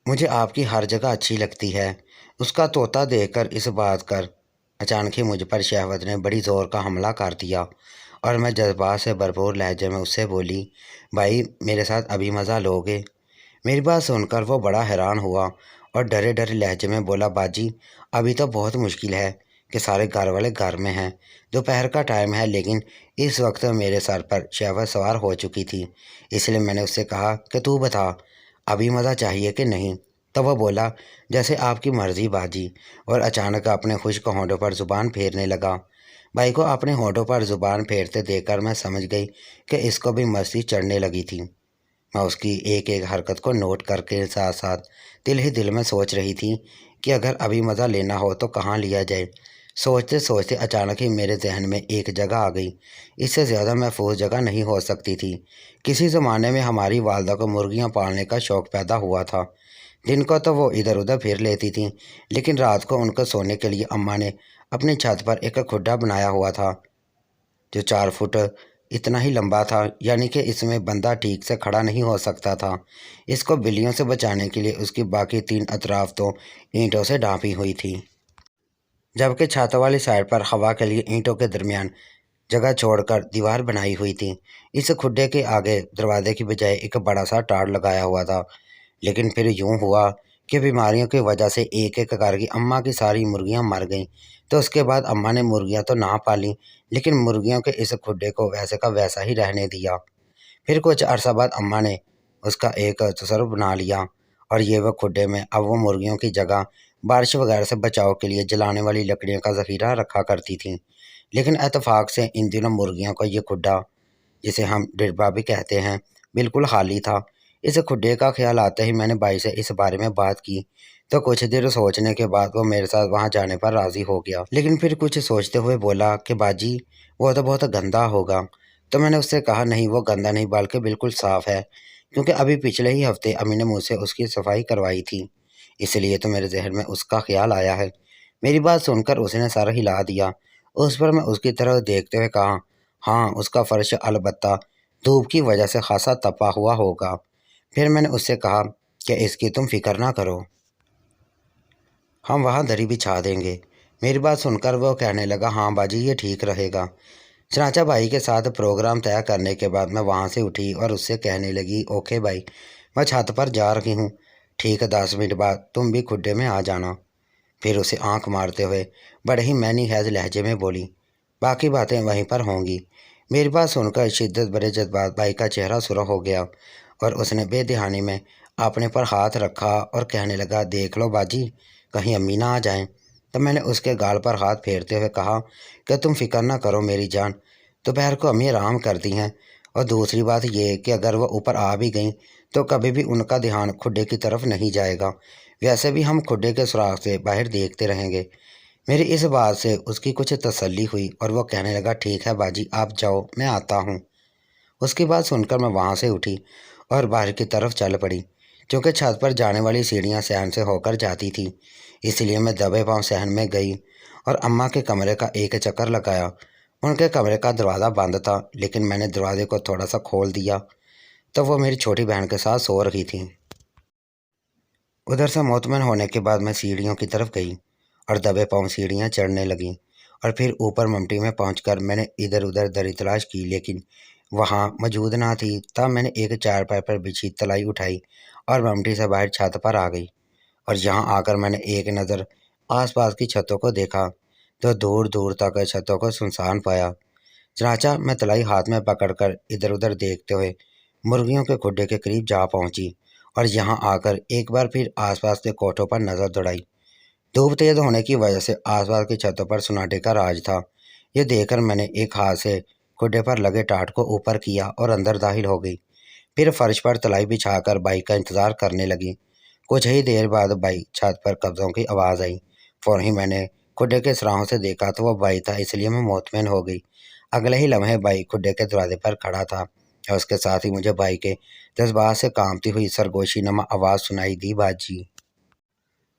مجھے آپ کی ہر جگہ اچھی لگتی ہے۔ اس کا طوطا دیکھ کر اس بات کر اچانک ہی مجھ پر شہوت نے بڑی زور کا حملہ کر دیا اور میں جذبات سے بھرپور لہجے میں اس سے بولی، بھائی میرے ساتھ ابھی مزہ لو گے؟ میری بات سن کر وہ بڑا حیران ہوا اور ڈرے ڈرے لہجے میں بولا، باجی ابھی تو بہت مشکل ہے کہ سارے گھر والے گھر میں ہیں، دوپہر کا ٹائم ہے، لیکن اس وقت میرے سر پر شہوت سوار ہو چکی تھی، اس لیے میں نے اس سے کہا کہ تو بتا ابھی مزہ چاہیے کہ نہیں؟ تو وہ بولا، جیسے آپ کی مرضی باجی، اور اچانک اپنے خشک ہونٹوں پر زبان پھیرنے لگا۔ بھائی کو اپنے ہونٹوں پر زبان پھیرتے دیکھ کر میں سمجھ گئی کہ اس کو بھی مستی چڑھنے لگی تھی۔ میں اس کی ایک ایک حرکت کو نوٹ کر کے ساتھ ساتھ دل ہی دل میں سوچ رہی تھی کہ اگر ابھی مزہ لینا ہو تو کہاں لیا جائے۔ سوچتے سوچتے اچانک ہی میرے ذہن میں ایک جگہ آ گئی، اس سے زیادہ محفوظ جگہ نہیں ہو سکتی تھی۔ کسی زمانے میں ہماری والدہ کو مرغیاں پالنے کا شوق پیدا ہوا تھا۔ دن کو تو وہ ادھر ادھر پھر لیتی تھیں، لیکن رات کو ان کو سونے کے لیے اماں نے اپنی چھت پر ایک کھڈا بنایا ہوا تھا جو 4 فٹ اتنا ہی لمبا تھا، یعنی کہ اس میں بندہ ٹھیک سے کھڑا نہیں ہو سکتا تھا۔ اس کو بلیوں سے بچانے کے لیے اس کی باقی 3 اطراف تو اینٹوں سے ڈھانپی ہوئی تھی، جبکہ چھت والی سائڈ پر ہوا کے لیے اینٹوں کے درمیان جگہ چھوڑ کر دیوار بنائی ہوئی تھی۔ اس کھڈے کے آگے دروازے کی بجائے ایک بڑا سا ٹاڑ لگایا ہوا تھا، لیکن پھر یوں ہوا کہ بیماریوں کی وجہ سے ایک ایک کر کے اماں کی ساری مرغیاں مر گئیں۔ تو اس کے بعد اماں نے مرغیاں تو نہ پالیں، لیکن مرغیوں کے اس کھڈے کو ویسے کا ویسا ہی رہنے دیا۔ پھر کچھ عرصہ بعد اماں نے اس کا ایک تصرف بنا لیا، اور یہ وہ کھڈے میں اب وہ مرغیوں کی جگہ بارش وغیرہ سے بچاؤ کے لیے جلانے والی لکڑیوں کا ذخیرہ رکھا کرتی تھیں۔ لیکن اتفاق سے ان دنوں مرغیوں کا یہ کھڈا، جسے ہم ڈربا بھی کہتے ہیں، بالکل خالی تھا۔ اس کھڈے کا خیال آتے ہی میں نے بھائی سے اس بارے میں بات کی، تو کچھ دیر سوچنے کے بعد وہ میرے ساتھ وہاں جانے پر راضی ہو گیا، لیکن پھر کچھ سوچتے ہوئے بولا کہ باجی وہ تو بہت گندا ہوگا۔ تو میں نے اس سے کہا، نہیں وہ گندا نہیں بلکہ بالکل صاف ہے، کیونکہ ابھی پچھلے ہی ہفتے امی نے مجھ سے اس کی صفائی کروائی تھی، اس لیے تو میرے ذہن میں اس کا خیال آیا ہے۔ میری بات سن کر اس نے سر ہلا دیا۔ اس پر میں اس کی طرف دیکھتے ہوئے کہا، ہاں اس کا فرش البتہ دھوپ کی وجہ سے خاصا تپا ہوا ہوگا۔ پھر میں نے اس سے کہا کہ اس کی تم فکر نہ کرو، ہم وہاں دری بچھا دیں گے۔ میری بات سن کر وہ کہنے لگا، ہاں باجی یہ ٹھیک رہے گا۔ چنانچہ بھائی کے ساتھ پروگرام طے کرنے کے بعد میں وہاں سے اٹھی اور اس سے کہنے لگی، اوکے بھائی میں چھت پر جا رہی ہوں، ٹھیک ہے 10 منٹ بعد تم بھی کھڈے میں آ جانا۔ پھر اسے آنکھ مارتے ہوئے بڑے ہی مینی حیض لہجے میں بولی، باقی باتیں وہیں پر ہوں گی۔ میری بات سن کر شدت بھرے جذبات بھائی کا چہرہ سرخ ہو گیا اور اس نے بے دہانی میں اپنے پر ہاتھ رکھا اور کہنے لگا، دیکھ لو باجی کہیں امی نہ آ جائیں۔ تو میں نے اس کے گال پر ہاتھ پھیرتے ہوئے کہا کہ تم فکر نہ کرو میری جان، دوپہر کو امی آرام کرتی ہیں، اور دوسری بات یہ کہ اگر وہ اوپر آ بھی گئیں تو کبھی بھی ان کا دھیان کھڈے کی طرف نہیں جائے گا، ویسے بھی ہم کھڈے کے سوراخ سے باہر دیکھتے رہیں گے۔ میری اس بات سے اس کی کچھ تسلی ہوئی اور وہ کہنے لگا، ٹھیک ہے باجی آپ جاؤ میں آتا ہوں۔ اس کی بات سن کر میں وہاں سے اٹھی اور باہر کی طرف چل پڑی۔ چونکہ چھت پر جانے والی سیڑھیاں صحن سے ہو کر جاتی تھیں، اس لیے میں دبے پاؤں صحن میں گئی اور اماں کے کمرے کا ایک چکر لگایا۔ ان کے کمرے کا دروازہ بند تھا، لیکن میں نے دروازے کو تھوڑا سا کھول دیا تو وہ میری چھوٹی بہن کے ساتھ سو رہی تھیں۔ ادھر سے مطمئن ہونے کے بعد میں سیڑھیوں کی طرف گئی اور دبے پاؤں سیڑھیاں چڑھنے لگیں، اور پھر اوپر ممٹی میں پہنچ کر میں نے ادھر ادھر دری تلاش کی، لیکن وہاں موجود نہ تھی۔ تب میں نے ایک چارپائی پر بچھی تلائی اٹھائی اور ممٹی سے باہر چھت پر آ گئی، اور یہاں آ کر میں نے ایک نظر آس پاس کی چھتوں کو دیکھا تو دور دور تک چھتوں کو سنسان پایا۔ چنانچہ میں تلائی ہاتھ میں پکڑ کر ادھر ادھر دیکھتے ہوئے مرغیوں کے کھڈے کے قریب جا پہنچی، اور یہاں آ کر ایک بار پھر آس پاس کے کوٹھوں پر نظر دوڑائی۔ دھوپ تیز ہونے کی وجہ سے آس پاس کی چھتوں پر سناٹے کا راج تھا۔ یہ دیکھ کر میں نے ایک ہاتھ سے کھڈے پر لگے ٹاٹ کو اوپر کیا اور اندر داخل ہو گئی۔ پھر فرش پر تلائی بچھا کر بھائی کا انتظار کرنے لگی۔ کچھ ہی دیر بعد بھائی چھت پر قدموں کی آواز آئی۔ فوراً ہی میں نے کھڈے کے سراہوں سے دیکھا تو وہ بھائی تھا، اس لیے میں مطمئن ہو گئی۔ اگلے ہی لمحے بھائی کھڈے کے دروازے پر کھڑا تھا، اور اس کے ساتھ ہی مجھے بھائی کے جذبات سے کانپتی ہوئی سرگوشی نما آواز سنائی دی، باجی۔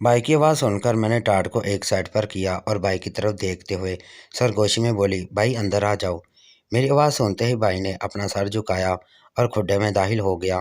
بھائی کی آواز سن کر میں نے ٹاٹ کو ایک سائڈ پر کیا اور بھائی کی طرف دیکھتے ہوئے سرگوشی میں بولی، بھائی اندر آ جاؤ۔ میری آواز سنتے ہی بھائی نے اپنا سر جھکایا اور کھڈے میں داخل ہو گیا۔